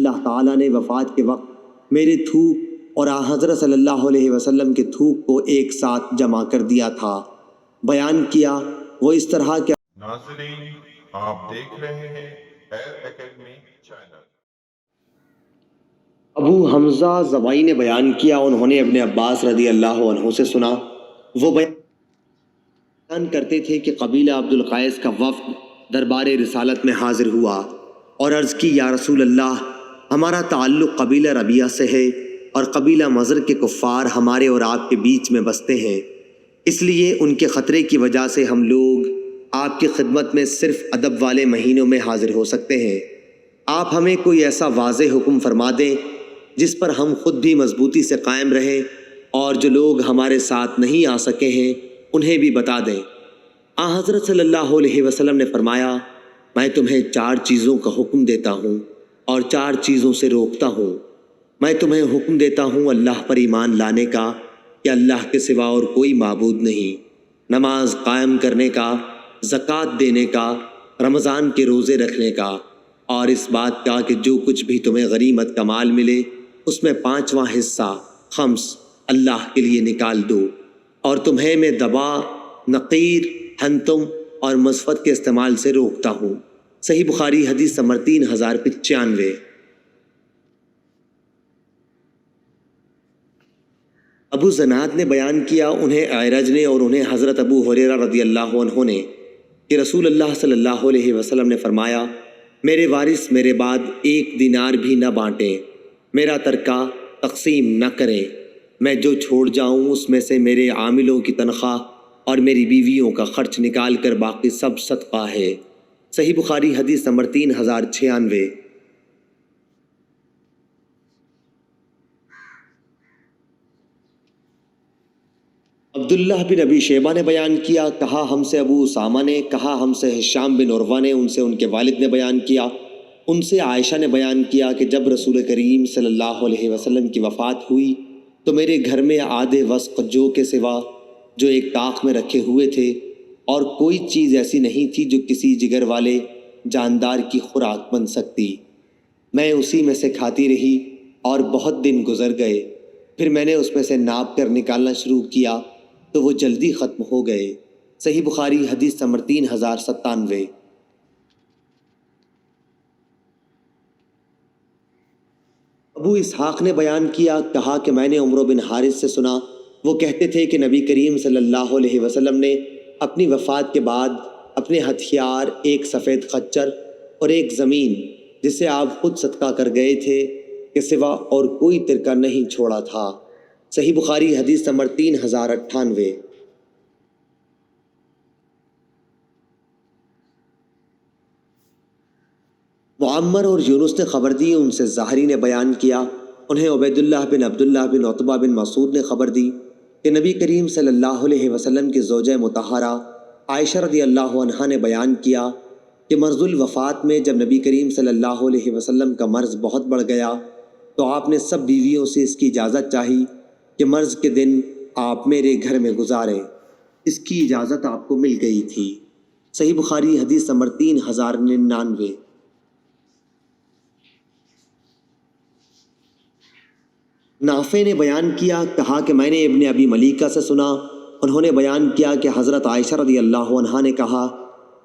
اللہ تعالیٰ نے وفات کے وقت میرے تھوک اور حضرت صلی اللہ علیہ وسلم کے تھوک کو ایک ساتھ جمع کر دیا تھا۔ بیان کیا وہ اس طرح کہ ناظرین، آپ دیکھ رہے ہیں ایئر اکیڈمی چینل۔ ابو حمزہ زبائی نے بیان کیا، انہوں نے ابن عباس رضی اللہ عنہ سے سنا، وہ بیان کرتے تھے کہ قبیلہ عبد القیس کا وفد دربار رسالت میں حاضر ہوا اور عرض کی، یا رسول اللہ، ہمارا تعلق قبیلہ ربیعہ سے ہے اور قبیلہ مضر کے کفار ہمارے اور آپ کے بیچ میں بستے ہیں، اس لیے ان کے خطرے کی وجہ سے ہم لوگ آپ کی خدمت میں صرف ادب والے مہینوں میں حاضر ہو سکتے ہیں۔ آپ ہمیں کوئی ایسا واضح حکم فرما دیں جس پر ہم خود بھی مضبوطی سے قائم رہیں اور جو لوگ ہمارے ساتھ نہیں آ سکے ہیں انہیں بھی بتا دیں۔ حضرت صلی اللہ علیہ وسلم نے فرمایا، میں تمہیں 4 چیزوں کا حکم دیتا ہوں اور 4 چیزوں سے روکتا ہوں۔ میں تمہیں حکم دیتا ہوں اللہ پر ایمان لانے کا کہ اللہ کے سوا اور کوئی معبود نہیں، نماز قائم کرنے کا، زکوٰۃ دینے کا، رمضان کے روزے رکھنے کا، اور اس بات کا کہ جو کچھ بھی تمہیں غنیمت کا مال ملے اس میں 5واں حصہ خمس اللہ کے لیے نکال دو، اور تمہیں میں دبا، نقیر، حنتم اور مصفت کے استعمال سے روکتا ہوں۔ صحیح بخاری حدیث نمبر 3095۔ ابو زناد نے بیان کیا، انہیں اعرج نے اور انہیں حضرت ابو ہریرہ رضی اللہ عنہ نے کہ رسول اللہ صلی اللہ علیہ وسلم نے فرمایا، میرے وارث میرے بعد 1 دینار بھی نہ بانٹیں، میرا ترکہ تقسیم نہ کریں، میں جو چھوڑ جاؤں اس میں سے میرے عاملوں کی تنخواہ اور میری بیویوں کا خرچ نکال کر باقی سب صدقہ ہے۔ صحیح بخاری حدیث نمبر 3096۔ عبداللہ بن ابی شیبہ نے بیان کیا، کہا ہم سے ابو اسامہ نے، کہا ہم سے ہشام بن عروہ نے، ان سے ان کے والد نے بیان کیا، ان سے عائشہ نے بیان کیا کہ جب رسول کریم صلی اللہ علیہ وسلم کی وفات ہوئی تو میرے گھر میں آدھے وسق جو کے سوا جو ایک طاق میں رکھے ہوئے تھے اور کوئی چیز ایسی نہیں تھی جو کسی جگر والے جاندار کی خوراک بن سکتی۔ میں اسی میں سے کھاتی رہی اور بہت دن گزر گئے، پھر میں نے اس میں سے ناپ کر نکالنا شروع کیا تو وہ جلدی ختم ہو گئے۔ صحیح بخاری حدیث نمبر 3097۔ ابو اسحاق نے بیان کیا، کہا کہ میں نے عمرو بن حارث سے سنا، وہ کہتے تھے کہ نبی کریم صلی اللہ علیہ وسلم نے اپنی وفات کے بعد اپنے ہتھیار، 1 سفید خچر اور 1 زمین جسے آپ خود صدقہ کر گئے تھے کے سوا اور کوئی ترکہ نہیں چھوڑا تھا۔ صحیح بخاری حدیث نمبر 3098۔ معمر اور یونس نے خبر دی، ان سے زہری نے بیان کیا، انہیں عبید اللہ بن عبداللہ بن عتبہ بن مسعود نے خبر دی کہ نبی کریم صلی اللہ علیہ وسلم کی زوجہ مطہرہ عائشہ رضی اللہ عنہا نے بیان کیا کہ مرض الوفات میں جب نبی کریم صلی اللہ علیہ وسلم کا مرض بہت بڑھ گیا تو آپ نے سب بیویوں سے اس کی اجازت چاہی کہ مرض کے دن آپ میرے گھر میں گزاریں، اس کی اجازت آپ کو مل گئی تھی۔ صحیح بخاری حدیث نمبر 3099۔ نافع نے بیان کیا، کہا کہ میں نے ابن ابی ملیکہ سے سنا، انہوں نے بیان کیا کہ حضرت عائشہ رضی اللہ عنہا نے کہا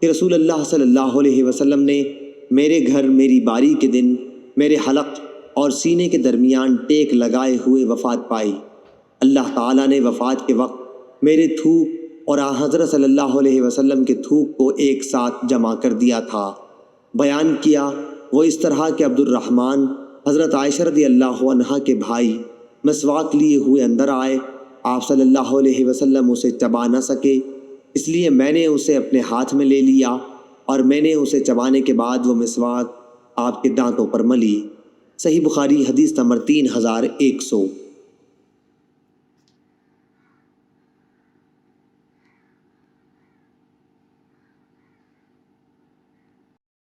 کہ رسول اللہ صلی اللہ علیہ وسلم نے میرے گھر میری باری کے دن میرے حلق اور سینے کے درمیان ٹیک لگائے ہوئے وفات پائی۔ اللہ تعالیٰ نے وفات کے وقت میرے تھوک اور حضرت صلی اللہ علیہ وسلم کے تھوک کو ایک ساتھ جمع کر دیا تھا۔ بیان کیا وہ اس طرح کہ عبد الرحمن حضرت عائشہ رضی اللہ عنہا کے بھائی مسواک لیے ہوئے اندر آئے، آپ صلی اللہ علیہ وسلم اسے چبا نہ سکے، اس لیے میں نے اسے اپنے ہاتھ میں لے لیا اور میں نے اسے چبانے کے بعد وہ مسواک آپ کے دانتوں پر ملی۔ صحیح بخاری حدیث نمبر 3100۔